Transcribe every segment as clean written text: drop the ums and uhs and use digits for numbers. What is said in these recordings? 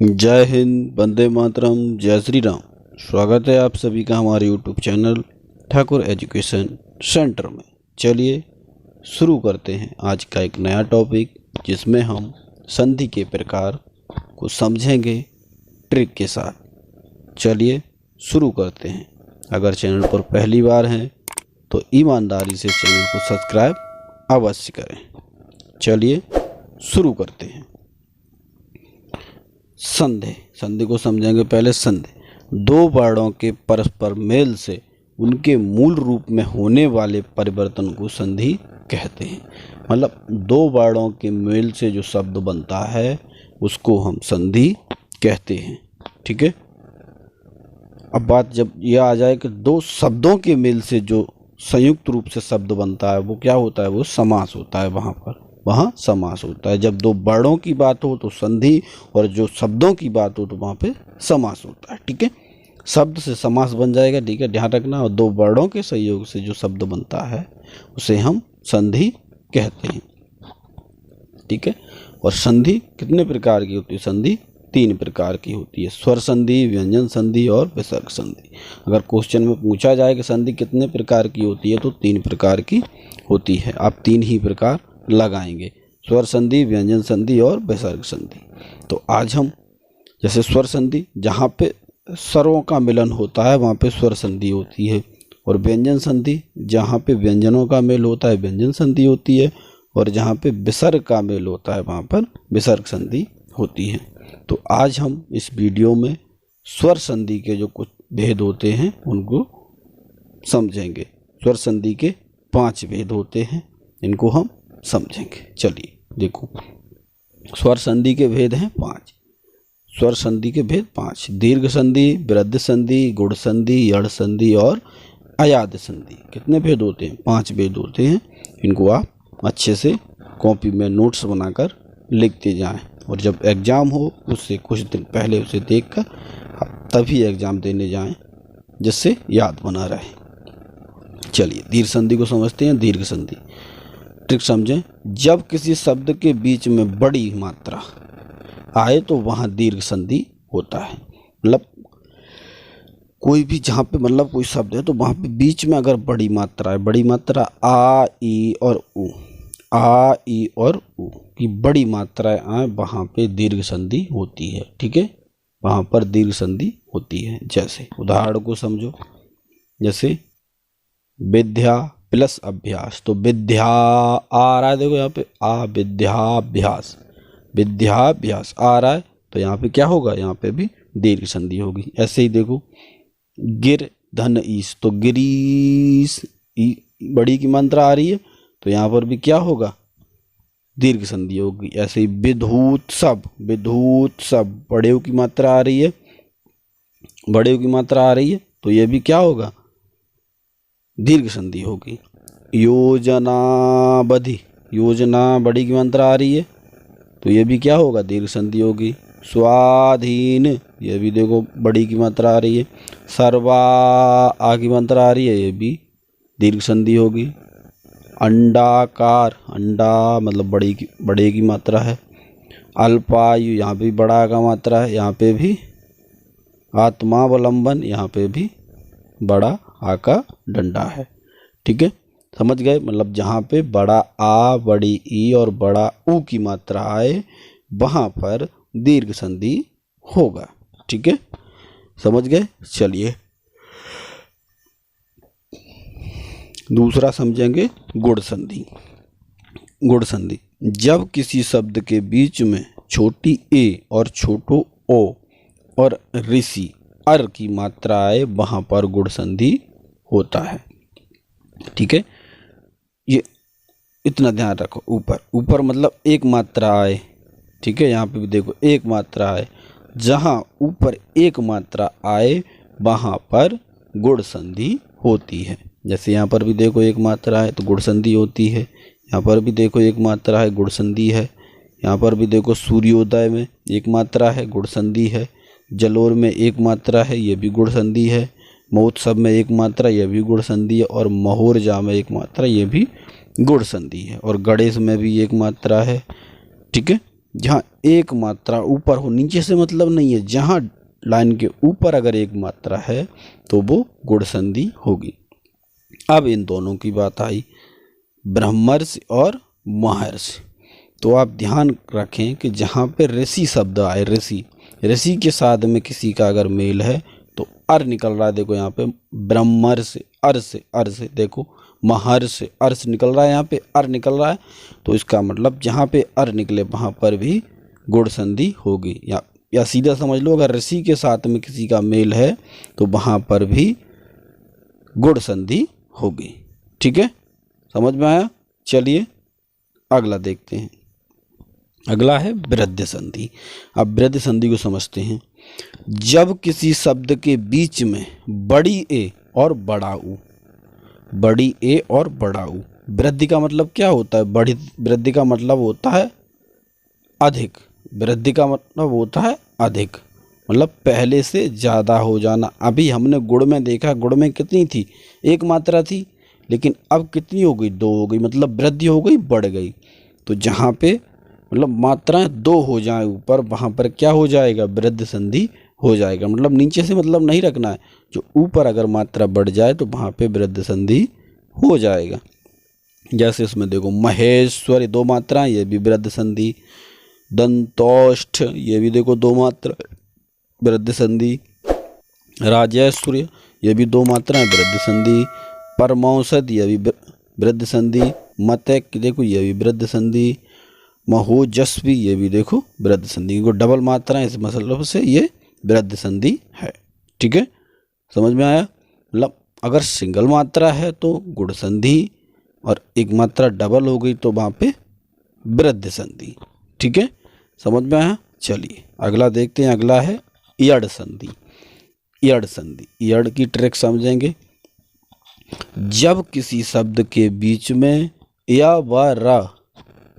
जय हिंद, वंदे मातरम, जय श्री राम। स्वागत है आप सभी का हमारे YouTube channel Thakur education centre में। चलिए शुरू करते हैं आज का एक नया टॉपिक, जिसमें हम संधि के प्रकार को समझेंगे ट्रिक के साथ। चलिए शुरू करते हैं। अगर चैनल पर पहली बार हैं तो ईमानदारी से चैनल को सब्सक्राइब अवश्य करें। चलिए शुरू करते हैं। संधि को समझेंगे। पहले संधि दो वर्णों के परस्पर मेल से उनके मूल रूप में होने वाले परिवर्तन को संधि कहते हैं। मतलब दो वर्णों के मेल से जो शब्द बनता है उसको हम संधि कहते हैं। ठीक है। अब बात जब यह आ जाए कि दो शब्दों के मेल से जो संयुक्त रूप से शब्द बनता है वो क्या होता है, वो समास होता है। वहाँ समास होता है। जब दो वर्णों की बात हो तो संधि, और जो शब्दों की बात हो तो वहाँ पे समास होता है। ठीक है। शब्द से समास बन जाएगा। ठीक है, ध्यान रखना। और दो वर्णों के सहयोग से जो शब्द बनता है उसे हम संधि कहते हैं। ठीक है। और संधि कितने प्रकार की होती है? संधि 3 प्रकार की होती है। स्वर संधि, व्यंजन संधि और विसर्ग संधि। अगर क्वेश्चन में पूछा जाए कि संधि कितने प्रकार की होती है तो 3 प्रकार की होती है। आप 3 ही प्रकार लगाएंगे, स्वर संधि, व्यंजन संधि और विसर्ग संधि। तो आज हम जैसे स्वर संधि, जहाँ पे स्वरों का मिलन होता है वहाँ पे स्वर संधि होती है। और व्यंजन संधि, जहाँ पे व्यंजनों का मेल होता है व्यंजन संधि होती है। और जहाँ पे विसर्ग का मेल होता है वहाँ पर विसर्ग संधि होती है। तो आज हम इस वीडियो में स्वर संधि के जो कुछ भेद होते हैं उनको समझेंगे। स्वर संधि के 5 भेद होते हैं, इनको हम समझेंगे। चलिए देखो, स्वर संधि के भेद हैं 5। स्वर संधि के भेद 5: दीर्घ संधि, वृद्ध संधि, गुण संधि, यड़ संधि और अयाद संधि। कितने भेद होते हैं? 5 भेद होते हैं। इनको आप अच्छे से कॉपी में नोट्स बनाकर लिखते जाएं, और जब एग्ज़ाम हो उससे कुछ दिन पहले उसे देखकर आप तभी एग्ज़ाम देने जाएं, जिससे याद बना रहे। चलिए दीर्घ संधि को समझते हैं। दीर्घ संधि ट्रिक समझें। जब किसी शब्द के बीच में बड़ी मात्रा आए तो वहाँ दीर्घ संधि होता है। मतलब कोई भी जहाँ पे मतलब कोई शब्द है तो वहाँ पे बीच में अगर बड़ी मात्रा है, बड़ी मात्रा आ, ई और उ, आ, ई और उ की बड़ी मात्राएं आए, वहाँ पे दीर्घ संधि होती है। ठीक है, वहाँ पर दीर्घ संधि होती है। जैसे उदाहरण को समझो, जैसे विद्या प्लस अभ्यास। तो विद्या आ रहा है, देखो यहाँ पे आ, विद्याभ्यास, विद्याभ्यास आ रहा है तो यहाँ पे क्या होगा? यहाँ पे भी दीर्घ संधि होगी। ऐसे ही देखो, गिर धन ईश, तो गिरीश बड़ी की मात्रा आ रही है तो यहाँ पर भी क्या होगा? दीर्घ संधि होगी। ऐसे ही विधूत सब, विधूत सब बड़े की मात्रा आ रही है, बड़े की मात्रा आ रही है तो ये भी क्या होगा? दीर्घ संधि होगी। योजनाबधि, योजना बड़ी की मात्रा आ रही है तो ये भी क्या होगा? दीर्घ संधि होगी। स्वाधीन, ये भी देखो बड़ी की मात्रा आ रही है। सर्वा आ की मात्रा आ रही है, ये भी दीर्घ संधि होगी। अंडाकार, अंडा मतलब बड़े की मात्रा है। अल्पायु, यहाँ पे भी बड़ा का मात्रा है, यहाँ पे भी आत्मावलंबन, यहाँ पे भी बड़ा आ का डंडा है। ठीक है, समझ गए? मतलब जहाँ पे बड़ा आ, बड़ी ई और बड़ा ऊ की मात्रा आए वहाँ पर दीर्घ संधि होगा। ठीक है, समझ गए? चलिए दूसरा समझेंगे, गुण संधि। गुण संधि, जब किसी शब्द के बीच में छोटी ए और छोटो ओ और ऋषि अर की मात्रा आए वहाँ पर गुण संधि होता है। ठीक है, ये इतना ध्यान रखो। ऊपर ऊपर मतलब एक मात्रा आए। ठीक है, यहाँ पे भी देखो एक मात्रा आए, जहाँ ऊपर एक मात्रा आए वहाँ पर गुण संधि होती है। जैसे यहाँ पर भी देखो एक मात्रा है तो गुण संधि होती है। यहाँ पर भी देखो एक मात्रा है, गुण संधि है। यहाँ पर भी देखो सूर्योदय में एक मात्रा है, गुण संधि है। जलोर में एक मात्रा है, ये भी गुण संधि है। महोत्सव में एक मात्रा, यह भी गुण संधि है। और महोरजा में एक मात्रा, ये भी गुण संधि है। और गणेश में भी एक मात्रा है। ठीक है, जहाँ एक मात्रा ऊपर हो, नीचे से मतलब नहीं है, जहाँ लाइन के ऊपर अगर एक मात्रा है तो वो गुण संधि होगी। अब इन दोनों की बात आई, ब्रह्मर्षि और महर्षि। तो आप ध्यान रखें कि जहाँ पे ऋषि शब्द आए, ऋषि के साथ में किसी का अगर मेल है तो अर निकल रहा है। देखो यहाँ पे ब्रह्मर्षि अर से देखो महर्षि अर्ष निकल रहा है, यहाँ पे अर निकल रहा है। तो इसका मतलब जहाँ पे अर निकले वहाँ पर भी गुण संधि होगी। या सीधा समझ लो, अगर ऋषि के साथ में किसी का मेल है तो वहाँ पर भी गुण संधि होगी। ठीक है, समझ में आया। चलिए अगला देखते हैं। अगला है वृद्धि संधि। अब वृद्धि संधि को समझते हैं। जब किसी शब्द के बीच में बड़ी ए और बड़ा ऊ, बड़ी ए और बड़ा ऊ, वृद्धि का मतलब क्या होता है? बड़ी वृद्धि का मतलब होता है अधिक, वृद्धि का मतलब होता है अधिक, मतलब पहले से ज़्यादा हो जाना। अभी हमने गुण में देखा, गुण में कितनी थी? एक मात्रा थी, लेकिन अब कितनी हो गई? दो हो गई, मतलब वृद्धि हो गई, बढ़ गई। तो जहाँ पे मतलब मात्राएं दो हो जाए ऊपर, वहाँ पर क्या हो जाएगा? वृद्धि संधि हो जाएगा। मतलब नीचे से मतलब नहीं रखना है, जो ऊपर अगर मात्रा बढ़ जाए तो वहाँ पे वृद्धि संधि हो जाएगा। जैसे इसमें देखो महेश्वर, दो मात्राएं, ये भी वृद्धि संधि। दंतोष्ठ, ये भी देखो दो मात्रा, वृद्धि संधि। राजेश्वर्य, ये भी दो मात्राएं, वृद्धि संधि। परमौषध, ये भी वृद्धि संधि। मतक, देखो ये भी वृद्धि संधि। महोजस्वी, ये भी देखो वृद्धि संधि। को डबल मात्राएं, इस मतलब से ये वृद्धि संधि है। ठीक है, समझ में आया। मतलब अगर सिंगल मात्रा है तो गुण संधि, और एक मात्रा डबल हो गई तो वहाँ पे वृद्धि संधि। ठीक है, समझ में आया। चलिए अगला देखते हैं। अगला है यड़ संधि। यड़ संधि, यड़ की ट्रिक समझेंगे। जब किसी शब्द के बीच में या व रा,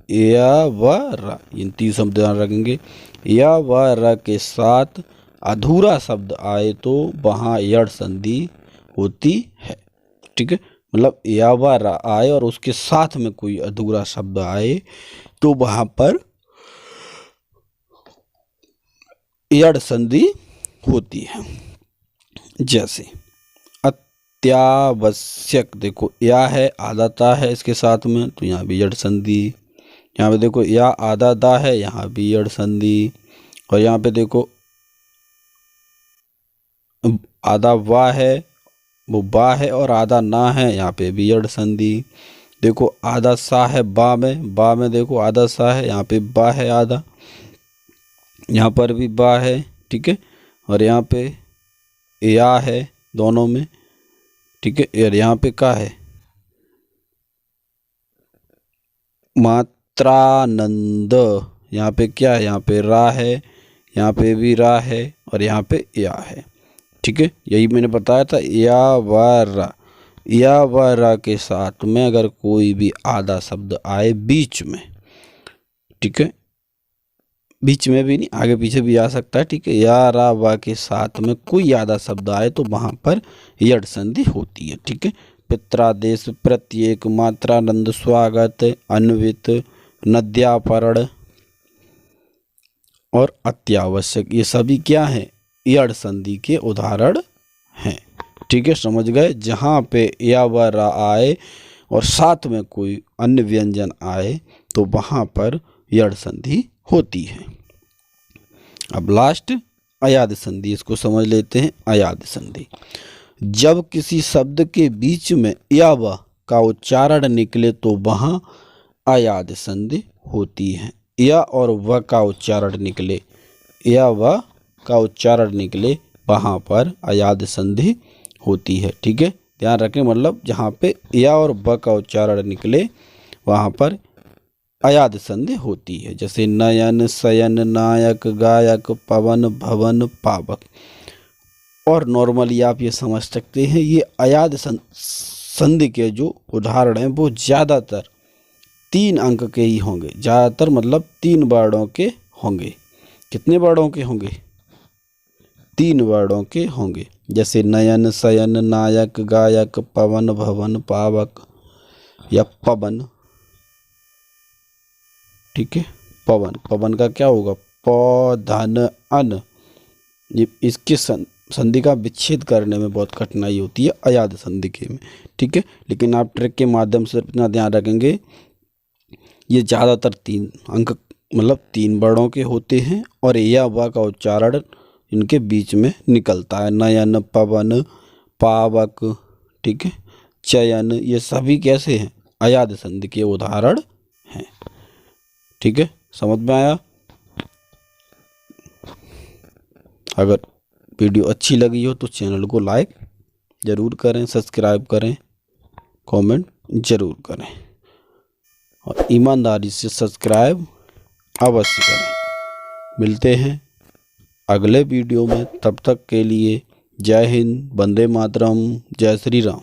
इन तीन शब्द ध्यान रखेंगे, या व रा के साथ अधूरा शब्द आए तो वहाँ यड़ संधि होती है। ठीक है, मतलब या व रा आए और उसके साथ में कोई अधूरा शब्द आए तो वहाँ पर यड़ संधि होती है। जैसे अत्यावश्यक, देखो या है, आदाता है इसके साथ में, तो यहाँ भी यड़ संधि। यहाँ पे देखो या आधा दा है, यहाँ भी यड़ संधि। और यहाँ पे देखो आधा वाह है, वो बा है, और आधा ना है, यहाँ पे भी यड़ संधि। देखो आधा सा है बा में देखो आधा सा है, यहाँ पे बा है आधा, यहाँ पर भी बा है। ठीक है, और यहाँ पे या है दोनों में। ठीक है, और यहाँ पे का है? मात्रानंद, यहाँ पे क्या है? यहाँ पे रा है, यहाँ पे भी रा है, और यहाँ पे या है। ठीक है, यही मैंने बताया था, या व रा। या व रा के साथ में अगर कोई भी आधा शब्द आए बीच में, ठीक है, बीच में भी नहीं, आगे पीछे भी आ सकता है। ठीक है, या रा वा के साथ में कोई आधा शब्द आए तो वहाँ पर यड़ संधि होती है। ठीक है, पित्रादेश, प्रत्येक, मात्रानंद, स्वागत, अन्वित, नद्यापरण और अत्यावश्यक, ये सभी क्या हैं? यड़ संधि के उदाहरण हैं। ठीक है, समझ गए। जहाँ पे या व रा आए और साथ में कोई अन्य व्यंजन आए तो वहाँ पर यड़ संधि होती है। अब लास्ट अयाद संधि, इसको समझ लेते हैं। अयाद संधि, जब किसी शब्द के बीच में या व का उच्चारण निकले तो वहाँ अयाद संधि होती है। या और व का उच्चारण निकले, या व का उच्चारण निकले, वहाँ पर अयाद संधि होती है। ठीक है, ध्यान रखें, मतलब जहाँ पे या और व का उच्चारण निकले वहाँ पर अयाद संधि होती है। जैसे नयन, शयन, नायक, गायक, पवन, भवन, पावक। और नॉर्मली आप ये समझ सकते हैं, ये अयाद संधि के जो उदाहरण हैं वो ज़्यादातर 3 अंक के ही होंगे। ज़्यादातर मतलब 3 वर्णों के होंगे। कितने वर्णों के होंगे? 3 वर्णों के होंगे। जैसे नयन, शयन, नायक, गायक, पवन, भवन, पावक या पवन। ठीक है, पवन, पवन का क्या होगा, प धन अन। ये इसके संधि का विच्छेद करने में बहुत कठिनाई होती है अयाद संधि के में, ठीक है। लेकिन आप ट्रिक के माध्यम से इतना ध्यान रखेंगे, ये ज़्यादातर 3 अंक मतलब 3 वर्णों के होते हैं और या वा का उच्चारण इनके बीच में निकलता है। नयन, पवन, पावक, ठीक है, चयन, ये सभी कैसे हैं, अयाद संधि के उदाहरण हैं, ठीक है। समझ में आया। अगर वीडियो अच्छी लगी हो तो चैनल को लाइक ज़रूर करें, सब्सक्राइब करें, कमेंट ज़रूर करें और ईमानदारी से सब्सक्राइब अवश्य करें। मिलते हैं अगले वीडियो में, तब तक के लिए जय हिंद, वंदे मातरम, जय श्री राम।